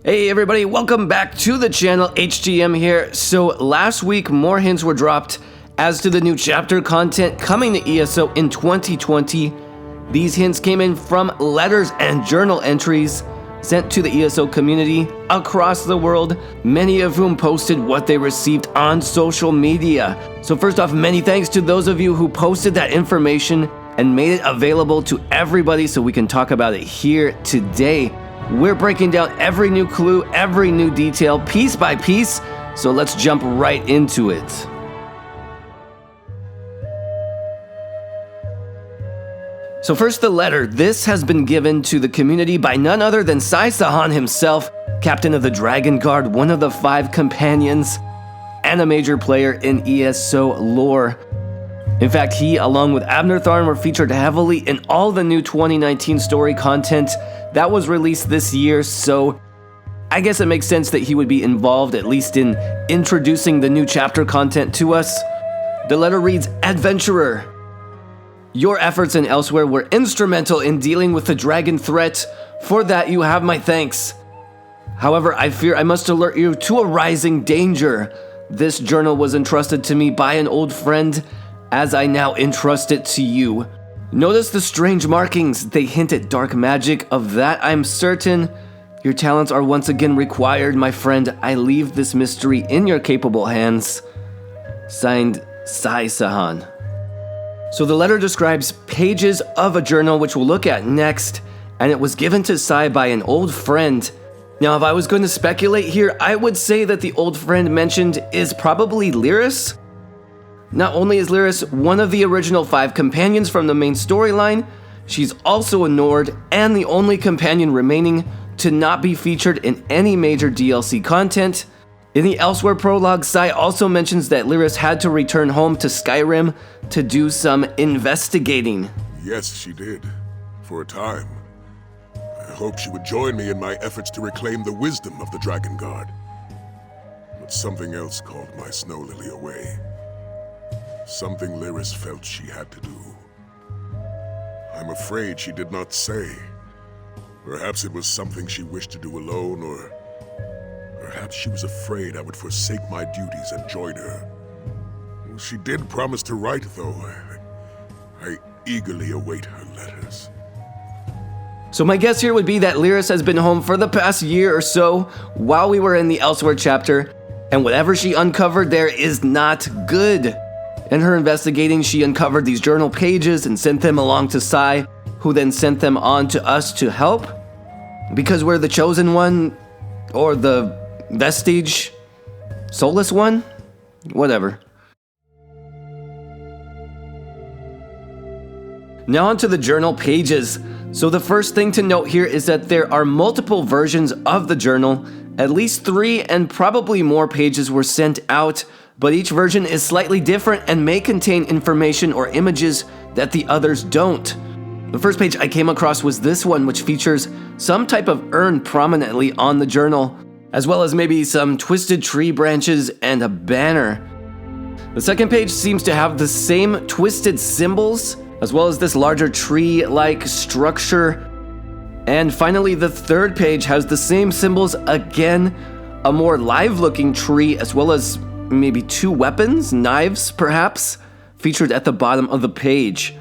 Hey everybody, welcome back to the channel. HGM here. So last week more hints were dropped as to the new chapter content coming to ESO in 2020. These hints came in from letters and journal entries sent to the ESO community across the world, many of whom posted what they received on social media. So first off, many thanks to those of you who posted that information and made it available to everybody so we can talk about it here today. We're breaking down every new clue, every new detail, piece by piece, so let's jump right into it. So first, the letter. This has been given to the community by none other than Sahan himself, captain of the Dragon Guard, one of the 5 companions, and a major player in ESO lore. In fact, he, along with Abner Tharn, were featured heavily in all the new 2019 story content that was released this year, so I guess it makes sense that he would be involved, at least in introducing the new chapter content to us. The letter reads, Adventurer, your efforts and elsewhere were instrumental in dealing with the dragon threat. For that you have my thanks. However, I fear I must alert you to a rising danger. This journal was entrusted to me by an old friend, as I now entrust it to you. Notice the strange markings. They hint at dark magic. Of that I'm certain. Your talents are once again required, my friend. I leave this mystery in your capable hands. Signed, Sahan. So the letter describes pages of a journal, which we'll look at next, and it was given to Sai by an old friend. Now, if I was going to speculate here, I would say that the old friend mentioned is probably Lyris. Not only is Lyris one of the original 5 companions from the main storyline, she's also a Nord and the only companion remaining to not be featured in any major DLC content. In the Elsewhere prologue, Sai also mentions that Lyris had to return home to Skyrim to do some investigating. Yes, she did. For a time. I hoped she would join me in my efforts to reclaim the wisdom of the Dragon Guard. But something else called my Snow Lily away. Something Lyris felt she had to do. I'm afraid she did not say. Perhaps it was something she wished to do alone, or perhaps she was afraid I would forsake my duties and join her. She did promise to write, though. I eagerly await her letters. So my guess here would be that Lyris has been home for the past year or so while we were in the Elsewhere chapter, and whatever she uncovered there is not good. In her investigating, she uncovered these journal pages and sent them along to Sai, who then sent them on to us to help. Because we're the chosen one, or the vestige, soulless one, whatever. Now onto the journal pages. So the first thing to note here is that there are multiple versions of the journal. At least 3 and probably more pages were sent out, but each version is slightly different and may contain information or images that the others don't. The first page I came across was this one, which features some type of urn prominently on the journal, as well as maybe some twisted tree branches and a banner. The second page seems to have the same twisted symbols, as well as this larger tree-like structure. And finally, the third page has the same symbols again, a more live-looking tree, as well as maybe 2 weapons, knives perhaps, featured at the bottom of the page.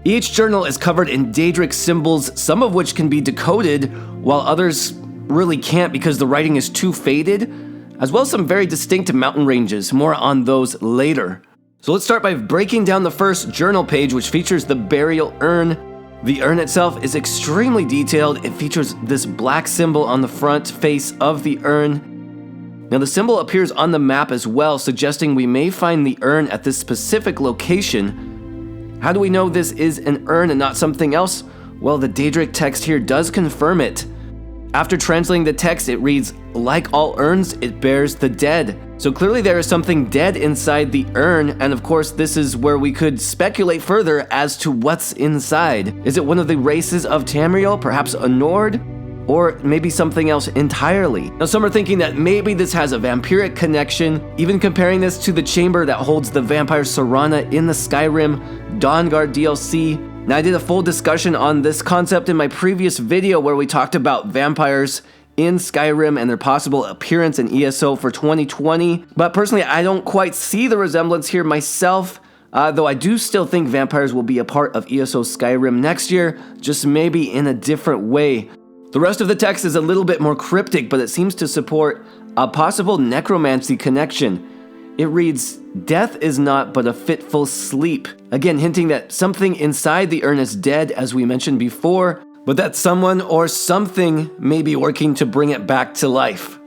Each journal is covered in Daedric symbols, some of which can be decoded, while others really can't because the writing is too faded, as well as some very distinct mountain ranges. More on those later. So let's start by breaking down the first journal page, which features the burial urn. The urn itself is extremely detailed. It features this black symbol on the front face of the urn. Now the symbol appears on the map as well, suggesting we may find the urn at this specific location. How do we know this is an urn and not something else? Well, the Daedric text here does confirm it. After translating the text, it reads, like all urns, it bears the dead. So clearly there is something dead inside the urn, and of course this is where we could speculate further as to what's inside. Is it one of the races of Tamriel, perhaps a Nord? Or maybe something else entirely. Now some are thinking that maybe this has a vampiric connection, even comparing this to the chamber that holds the vampire Serana in the Skyrim Dawnguard DLC. Now I did a full discussion on this concept in my previous video where we talked about vampires in Skyrim and their possible appearance in ESO for 2020. But personally, I don't quite see the resemblance here myself, though I do still think vampires will be a part of ESO Skyrim next year, just maybe in a different way. The rest of the text is a little bit more cryptic, but it seems to support a possible necromancy connection. It reads, "Death is not but a fitful sleep." Again, hinting that something inside the urn is dead, as we mentioned before, but that someone or something may be working to bring it back to life.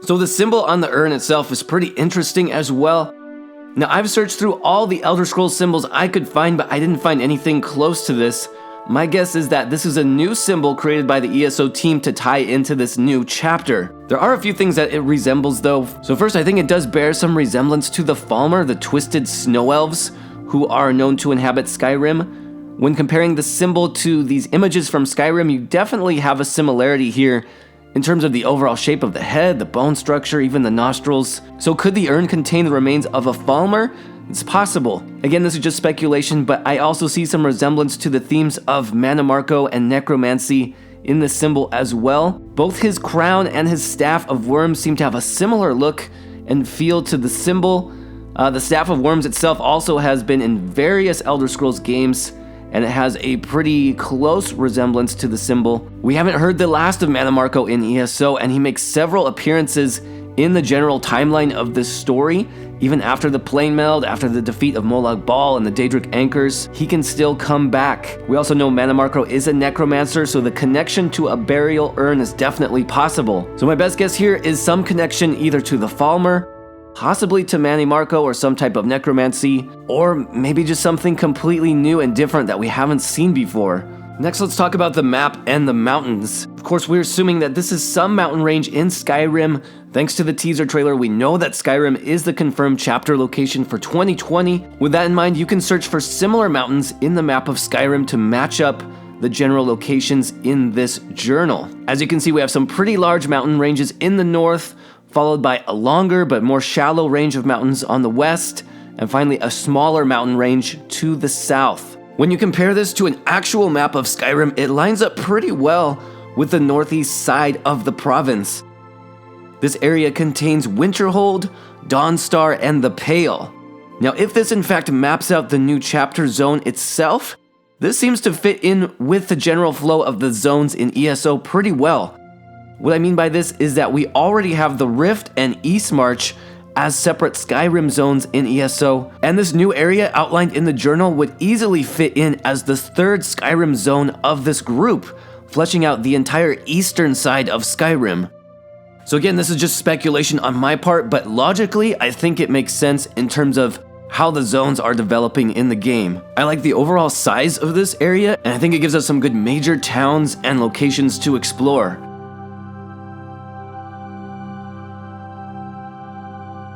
So the symbol on the urn itself is pretty interesting as well. Now, I've searched through all the Elder Scrolls symbols I could find, but I didn't find anything close to this. My guess is that this is a new symbol created by the ESO team to tie into this new chapter. There are a few things that it resembles though. So first, I think it does bear some resemblance to the Falmer, the twisted snow elves, who are known to inhabit Skyrim. When comparing the symbol to these images from Skyrim, you definitely have a similarity here in terms of the overall shape of the head, the bone structure, even the nostrils. So could the urn contain the remains of a Falmer? It's possible. Again, this is just speculation, but I also see some resemblance to the themes of Manamarco and necromancy in the symbol as well. Both his crown and his staff of worms seem to have a similar look and feel to the symbol. The staff of worms itself also has been in various Elder Scrolls games, and it has a pretty close resemblance to the symbol. We haven't heard the last of Manamarco in ESO, and he makes several appearances in the general timeline of this story. Even after the plane meld, after the defeat of Molag Bal and the Daedric Anchors, he can still come back. We also know Manamarco is a necromancer, so the connection to a burial urn is definitely possible. So my best guess here is some connection either to the Falmer, possibly to Manamarco or some type of necromancy, or maybe just something completely new and different that we haven't seen before. Next, let's talk about the map and the mountains. Of course, we're assuming that this is some mountain range in Skyrim. Thanks to the teaser trailer, we know that Skyrim is the confirmed chapter location for 2020. With that in mind, you can search for similar mountains in the map of Skyrim to match up the general locations in this journal. As you can see, we have some pretty large mountain ranges in the north, followed by a longer but more shallow range of mountains on the west, and finally a smaller mountain range to the south. When you compare this to an actual map of Skyrim, it lines up pretty well with the northeast side of the province. This area contains Winterhold, Dawnstar, and the Pale. Now, if this in fact maps out the new chapter zone itself, this seems to fit in with the general flow of the zones in ESO pretty well. What I mean by this is that we already have the Rift and Eastmarch as separate Skyrim zones in ESO, and this new area outlined in the journal would easily fit in as the third Skyrim zone of this group, fleshing out the entire eastern side of Skyrim. So again, this is just speculation on my part, but logically, I think it makes sense in terms of how the zones are developing in the game. I like the overall size of this area, and I think it gives us some good major towns and locations to explore.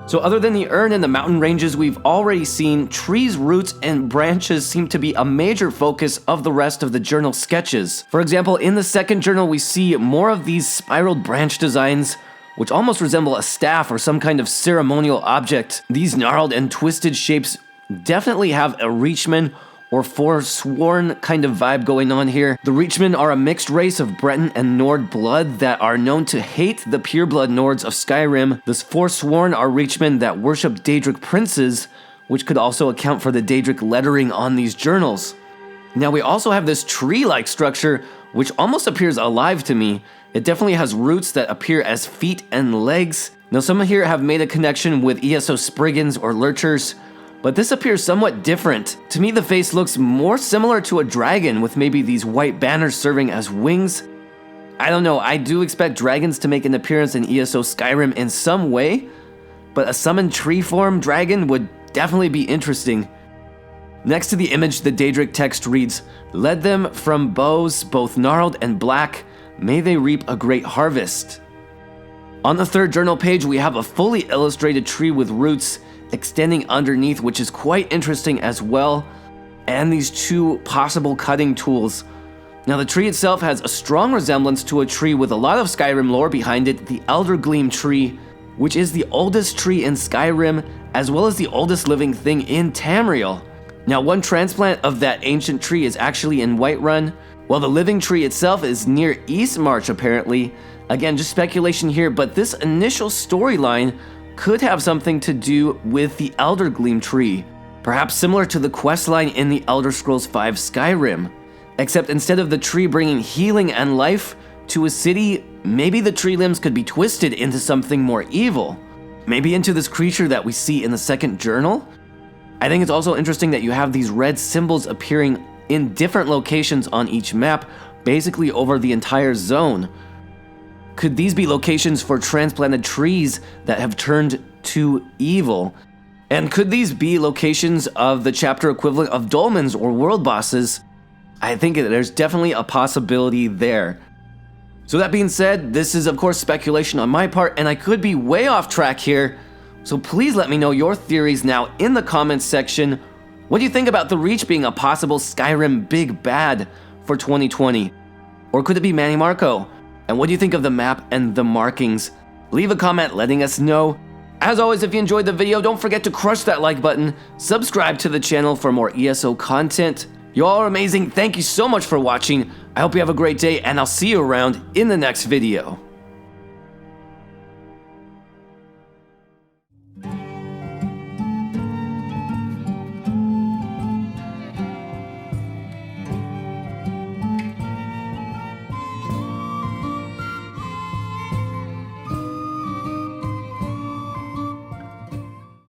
So other than the urn and the mountain ranges we've already seen, trees, roots, and branches seem to be a major focus of the rest of the journal sketches. For example, in the second journal we see more of these spiraled branch designs, which almost resemble a staff or some kind of ceremonial object. These gnarled and twisted shapes definitely have a Reachman or Forsworn kind of vibe going on here. The Reachmen are a mixed race of Breton and Nord blood that are known to hate the pureblood Nords of Skyrim. The Forsworn are Reachmen that worship Daedric princes, which could also account for the Daedric lettering on these journals. Now we also have this tree-like structure, which almost appears alive to me. It definitely has roots that appear as feet and legs. Now some here have made a connection with ESO Spriggans or Lurchers, but this appears somewhat different. To me, the face looks more similar to a dragon with maybe these white banners serving as wings. I don't know, I do expect dragons to make an appearance in ESO Skyrim in some way, but a summoned tree form dragon would definitely be interesting. Next to the image, the Daedric text reads, "Led them from bows, both gnarled and black, may they reap a great harvest." On the third journal page, we have a fully illustrated tree with roots extending underneath, which is quite interesting as well, and these two possible cutting tools. Now the tree itself has a strong resemblance to a tree with a lot of Skyrim lore behind it, the Eldergleam tree, which is the oldest tree in Skyrim, as well as the oldest living thing in Tamriel. Now one transplant of that ancient tree is actually in Whiterun, Well, the living tree itself is near Eastmarch apparently. Again, just speculation here, but this initial storyline could have something to do with the Elder Gleam tree, perhaps similar to the questline in the Elder Scrolls V Skyrim. Except instead of the tree bringing healing and life to a city, maybe the tree limbs could be twisted into something more evil. Maybe into this creature that we see in the second journal? I think it's also interesting that you have these red symbols appearing in different locations on each map, basically over the entire zone. Could these be locations for transplanted trees that have turned to evil? And could these be locations of the chapter equivalent of dolmens or world bosses? I think there's definitely a possibility there. So that being said, this is of course speculation on my part, and I could be way off track here. So please let me know your theories now in the comments section. What do you think about the Reach being a possible Skyrim big bad for 2020? Or could it be Manny Marco? And what do you think of the map and the markings? Leave a comment letting us know. As always, if you enjoyed the video, don't forget to crush that like button, subscribe to the channel for more ESO content. You all are amazing. Thank you so much for watching. I hope you have a great day, and I'll see you around in the next video.